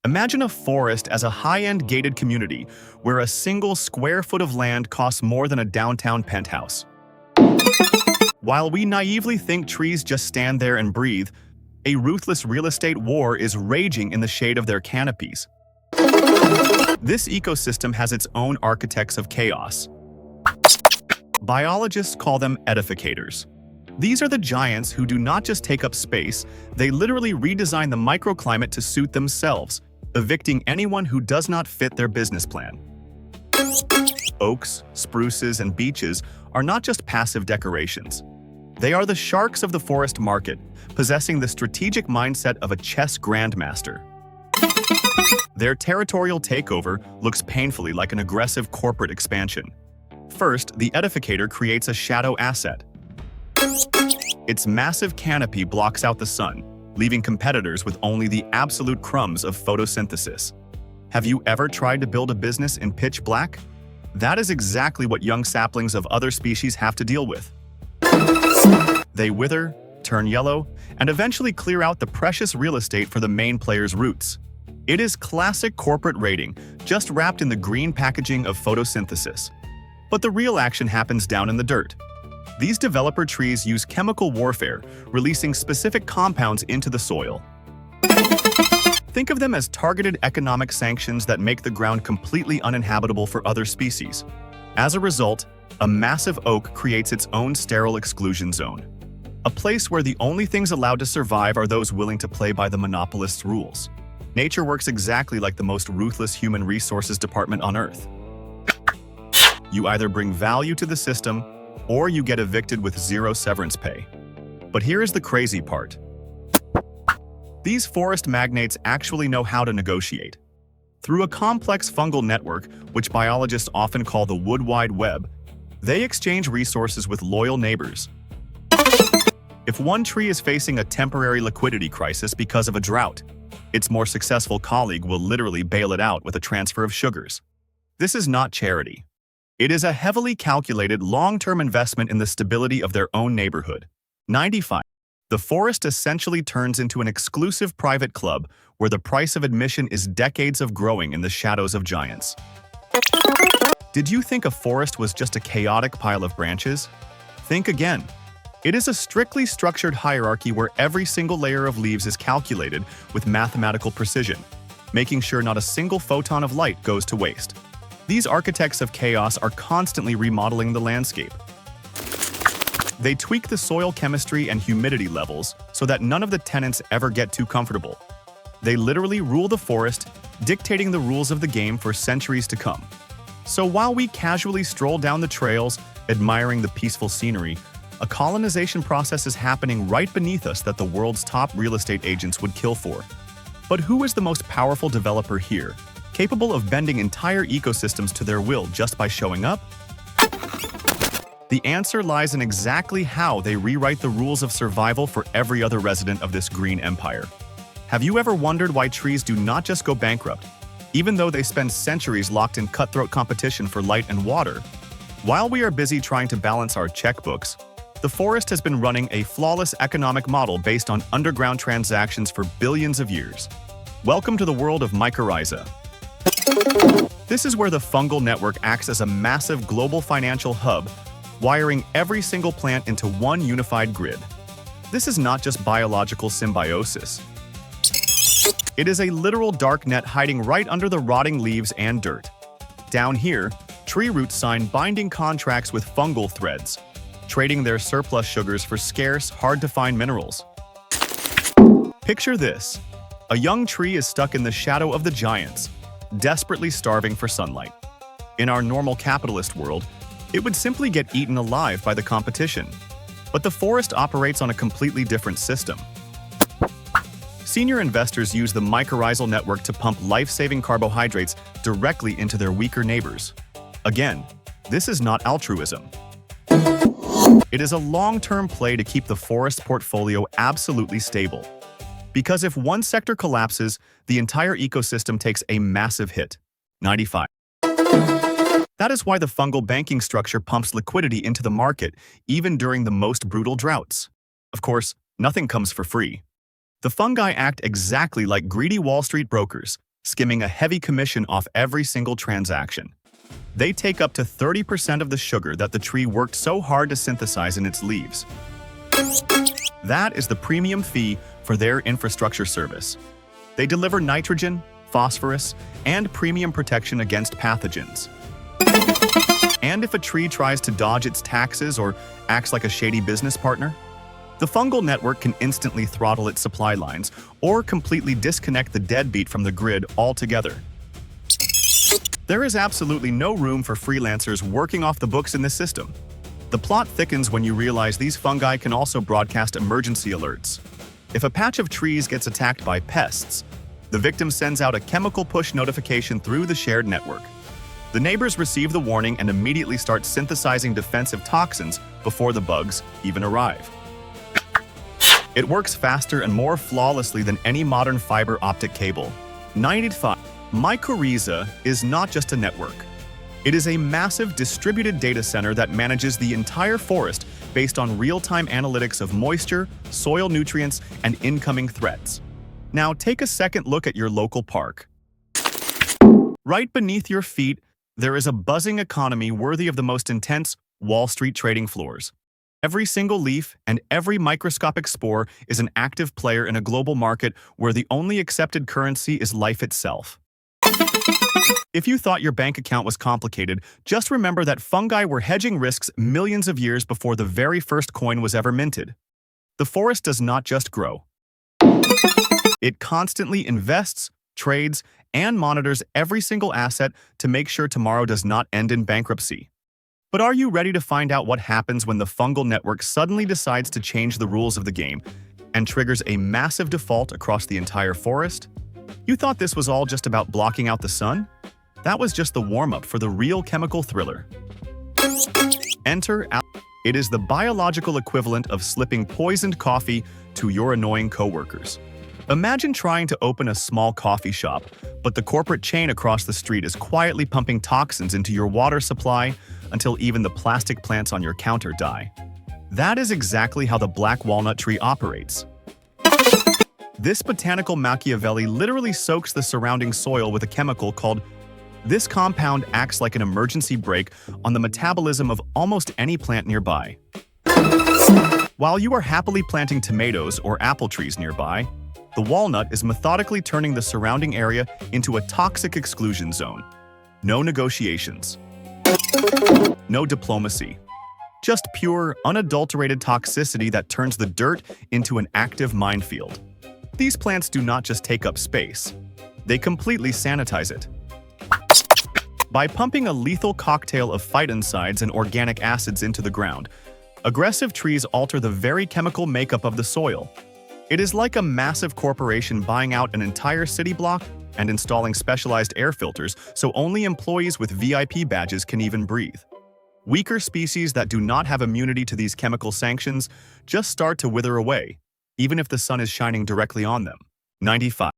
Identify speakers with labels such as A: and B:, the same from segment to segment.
A: Imagine a forest as a high-end gated community where a single square foot of land costs more than a downtown penthouse. While we naively think trees just stand there and breathe, a ruthless real estate war is raging in the shade of their canopies. This ecosystem has its own architects of chaos. Biologists call them edificators. These are the giants who do not just take up space, they literally redesign the microclimate to suit themselves, evicting anyone who does not fit their business plan. Oaks, spruces, and beeches are not just passive decorations. They are the sharks of the forest market, possessing the strategic mindset of a chess grandmaster. Their territorial takeover looks painfully like an aggressive corporate expansion. First, the edificator creates a shadow asset. Its massive canopy blocks out the sun, leaving competitors with only the absolute crumbs of photosynthesis. Have you ever tried to build a business in pitch black? That is exactly what young saplings of other species have to deal with. They wither, turn yellow, and eventually clear out the precious real estate for the main player's roots. It is classic corporate raiding, just wrapped in the green packaging of photosynthesis. But the real action happens down in the dirt. These developer trees use chemical warfare, releasing specific compounds into the soil. Think of them as targeted economic sanctions that make the ground completely uninhabitable for other species. As a result, a massive oak creates its own sterile exclusion zone, a place where the only things allowed to survive are those willing to play by the monopolist's rules. Nature works exactly like the most ruthless human resources department on Earth. You either bring value to the system, or you get evicted with zero severance pay. But here is the crazy part. These forest magnates actually know how to negotiate. Through a complex fungal network, which biologists often call the Wood Wide Web, they exchange resources with loyal neighbors. If one tree is facing a temporary liquidity crisis because of a drought, its more successful colleague will literally bail it out with a transfer of sugars. This is not charity. It is a heavily calculated long-term investment in the stability of their own neighborhood. 95. The forest essentially turns into an exclusive private club where the price of admission is decades of growing in the shadows of giants. Did you think a forest was just a chaotic pile of branches? Think again. It is a strictly structured hierarchy where every single layer of leaves is calculated with mathematical precision, making sure not a single photon of light goes to waste. These architects of chaos are constantly remodeling the landscape. They tweak the soil chemistry and humidity levels so that none of the tenants ever get too comfortable. They literally rule the forest, dictating the rules of the game for centuries to come. So while we casually stroll down the trails, admiring the peaceful scenery, a colonization process is happening right beneath us that the world's top real estate agents would kill for. But who is the most powerful developer here, capable of bending entire ecosystems to their will just by showing up? The answer lies in exactly how they rewrite the rules of survival for every other resident of this green empire. Have you ever wondered why trees do not just go bankrupt, even though they spend centuries locked in cutthroat competition for light and water? While we are busy trying to balance our checkbooks, the forest has been running a flawless economic model based on underground transactions for billions of years. Welcome to the world of mycorrhiza. This is where the fungal network acts as a massive global financial hub, wiring every single plant into one unified grid. This is not just biological symbiosis. It is a literal darknet hiding right under the rotting leaves and dirt. Down here, tree roots sign binding contracts with fungal threads, trading their surplus sugars for scarce, hard-to-find minerals. Picture this. A young tree is stuck in the shadow of the giants, desperately starving for sunlight. In our normal capitalist world, it would simply get eaten alive by the competition. But the forest operates on a completely different system. Senior investors use the mycorrhizal network to pump life-saving carbohydrates directly into their weaker neighbors. Again, this is not altruism. It is a long-term play to keep the forest portfolio absolutely stable. Because if one sector collapses, the entire ecosystem takes a massive hit. 95. That is why the fungal banking structure pumps liquidity into the market, even during the most brutal droughts. Of course, nothing comes for free. The fungi act exactly like greedy Wall Street brokers, skimming a heavy commission off every single transaction. They take up to 30% of the sugar that the tree worked so hard to synthesize in its leaves. That is the premium fee for their infrastructure service. They deliver nitrogen, phosphorus, and premium protection against pathogens. And if a tree tries to dodge its taxes or acts like a shady business partner, the fungal network can instantly throttle its supply lines or completely disconnect the deadbeat from the grid altogether. There is absolutely no room for freelancers working off the books in this system. The plot thickens when you realize these fungi can also broadcast emergency alerts. If a patch of trees gets attacked by pests, the victim sends out a chemical push notification through the shared network. The neighbors receive the warning and immediately start synthesizing defensive toxins before the bugs even arrive. It works faster and more flawlessly than any modern fiber optic cable. 95. Mycorrhiza is not just a network. It is a massive distributed data center that manages the entire forest based on real-time analytics of moisture, soil nutrients, and incoming threats. Now take a second look at your local park. Right beneath your feet, there is a buzzing economy worthy of the most intense Wall Street trading floors. Every single leaf and every microscopic spore is an active player in a global market where the only accepted currency is life itself. If you thought your bank account was complicated, just remember that fungi were hedging risks millions of years before the very first coin was ever minted. The forest does not just grow. It constantly invests, trades, and monitors every single asset to make sure tomorrow does not end in bankruptcy. But are you ready to find out what happens when the fungal network suddenly decides to change the rules of the game and triggers a massive default across the entire forest? You thought this was all just about blocking out the sun? That was just the warm-up for the real chemical thriller. Enter out. It is the biological equivalent of slipping poisoned coffee to your annoying coworkers. Imagine trying to open a small coffee shop, but the corporate chain across the street is quietly pumping toxins into your water supply until even the plastic plants on your counter die. That is exactly how the black walnut tree operates. This botanical Machiavelli literally soaks the surrounding soil with a chemical called. This compound acts like an emergency brake on the metabolism of almost any plant nearby. While you are happily planting tomatoes or apple trees nearby, the walnut is methodically turning the surrounding area into a toxic exclusion zone. No negotiations. No diplomacy. Just pure, unadulterated toxicity that turns the dirt into an active minefield. These plants do not just take up space. They completely sanitize it. By pumping a lethal cocktail of phytoncides and organic acids into the ground, aggressive trees alter the very chemical makeup of the soil. It is like a massive corporation buying out an entire city block and installing specialized air filters so only employees with VIP badges can even breathe. Weaker species that do not have immunity to these chemical sanctions just start to wither away, even if the sun is shining directly on them. 95.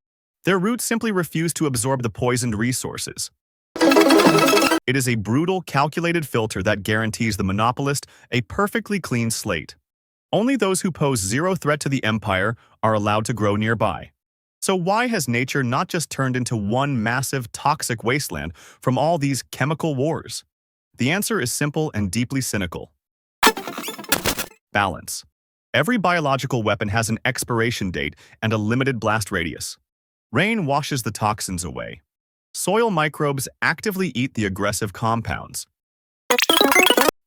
A: Their roots simply refuse to absorb the poisoned resources. It is a brutal, calculated filter that guarantees the monopolist a perfectly clean slate. Only those who pose zero threat to the empire are allowed to grow nearby. So why has nature not just turned into one massive, toxic wasteland from all these chemical wars? The answer is simple and deeply cynical. Balance. Every biological weapon has an expiration date and a limited blast radius. Rain washes the toxins away. Soil microbes actively eat the aggressive compounds.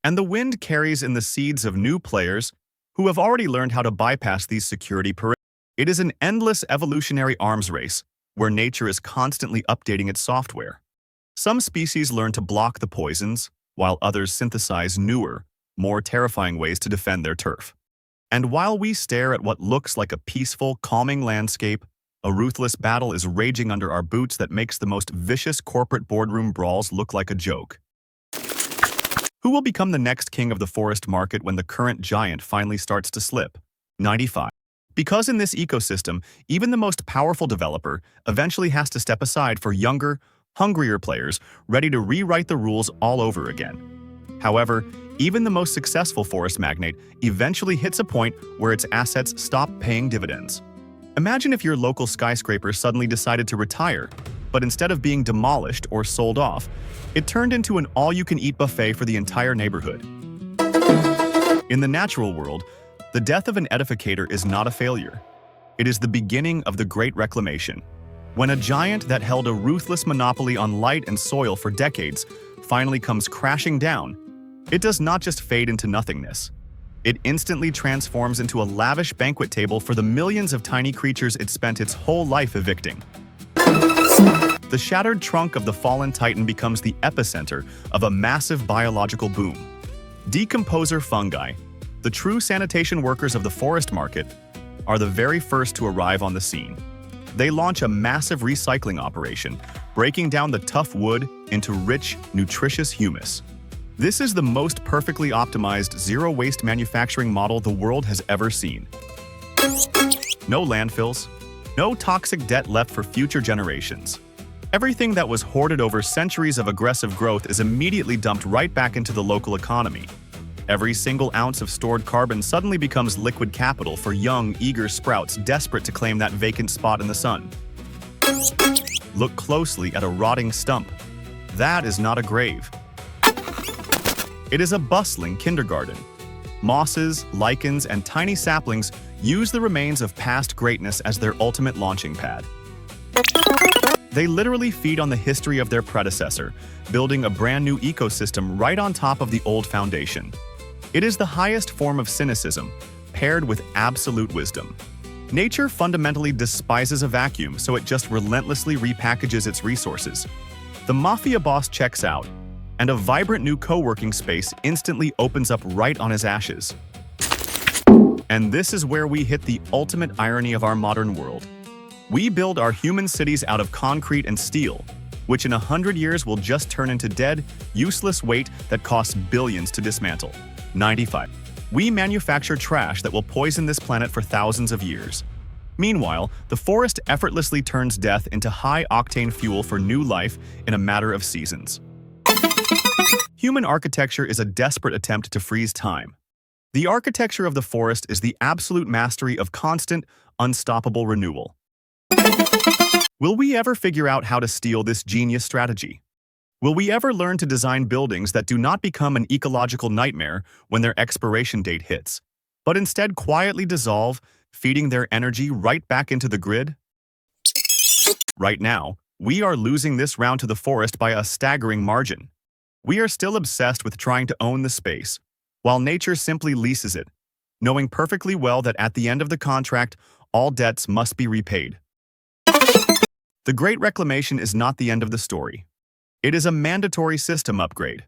A: And the wind carries in the seeds of new players who have already learned how to bypass these security perimeters. It is an endless evolutionary arms race where nature is constantly updating its software. Some species learn to block the poisons, while others synthesize newer, more terrifying ways to defend their turf. And while we stare at what looks like a peaceful, calming landscape, a ruthless battle is raging under our boots that makes the most vicious corporate boardroom brawls look like a joke. Who will become the next king of the forest market when the current giant finally starts to slip? 95. Because in this ecosystem, even the most powerful developer eventually has to step aside for younger, hungrier players ready to rewrite the rules all over again. However, even the most successful forest magnate eventually hits a point where its assets stop paying dividends. Imagine if your local skyscraper suddenly decided to retire. but instead of being demolished or sold off, it turned into an all-you-can-eat buffet for the entire neighborhood. In the natural world, the death of an edificator is not a failure. It is the beginning of the Great Reclamation, when a giant that held a ruthless monopoly on light and soil for decades finally comes crashing down. It does not just fade into nothingness. It instantly transforms into a lavish banquet table for the millions of tiny creatures it spent its whole life evicting. The shattered trunk of the fallen titan becomes the epicenter of a massive biological boom. Decomposer fungi, the true sanitation workers of the forest market, are the very first to arrive on the scene. They launch a massive recycling operation, breaking down the tough wood into rich, nutritious humus. This is the most perfectly optimized zero-waste manufacturing model the world has ever seen. No landfills, no toxic debt left for future generations. Everything that was hoarded over centuries of aggressive growth is immediately dumped right back into the local economy. Every single ounce of stored carbon suddenly becomes liquid capital for young, eager sprouts desperate to claim that vacant spot in the sun. Look closely at a rotting stump. That is not a grave. It is a bustling kindergarten. Mosses, lichens, and tiny saplings use the remains of past greatness as their ultimate launching pad. They literally feed on the history of their predecessor, building a brand new ecosystem right on top of the old foundation. It is the highest form of cynicism, paired with absolute wisdom. Nature fundamentally despises a vacuum, so it just relentlessly repackages its resources. The mafia boss checks out, and a vibrant new co-working space instantly opens up right on his ashes. And this is where we hit the ultimate irony of our modern world. We build our human cities out of concrete and steel, which in 100 years will just turn into dead, useless weight that costs billions to dismantle. 95. We manufacture trash that will poison this planet for thousands of years. Meanwhile, the forest effortlessly turns death into high-octane fuel for new life in a matter of seasons. Human architecture is a desperate attempt to freeze time. The architecture of the forest is the absolute mastery of constant, unstoppable renewal. Will we ever figure out how to steal this genius strategy? Will we ever learn to design buildings that do not become an ecological nightmare when their expiration date hits, but instead quietly dissolve, feeding their energy right back into the grid? Right now, we are losing this round to the forest by a staggering margin. We are still obsessed with trying to own the space, while nature simply leases it, knowing perfectly well that at the end of the contract, all debts must be repaid. The Great Reclamation is not the end of the story. It is a mandatory system upgrade.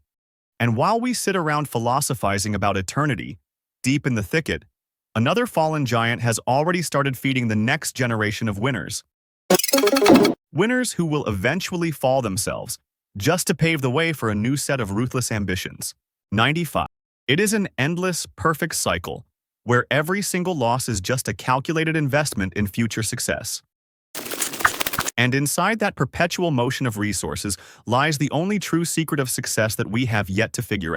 A: And while we sit around philosophizing about eternity, deep in the thicket, another fallen giant has already started feeding the next generation of winners. Winners who will eventually fall themselves, just to pave the way for a new set of ruthless ambitions. 95. It is an endless, perfect cycle, where every single loss is just a calculated investment in future success. And inside that perpetual motion of resources lies the only true secret of success that we have yet to figure out.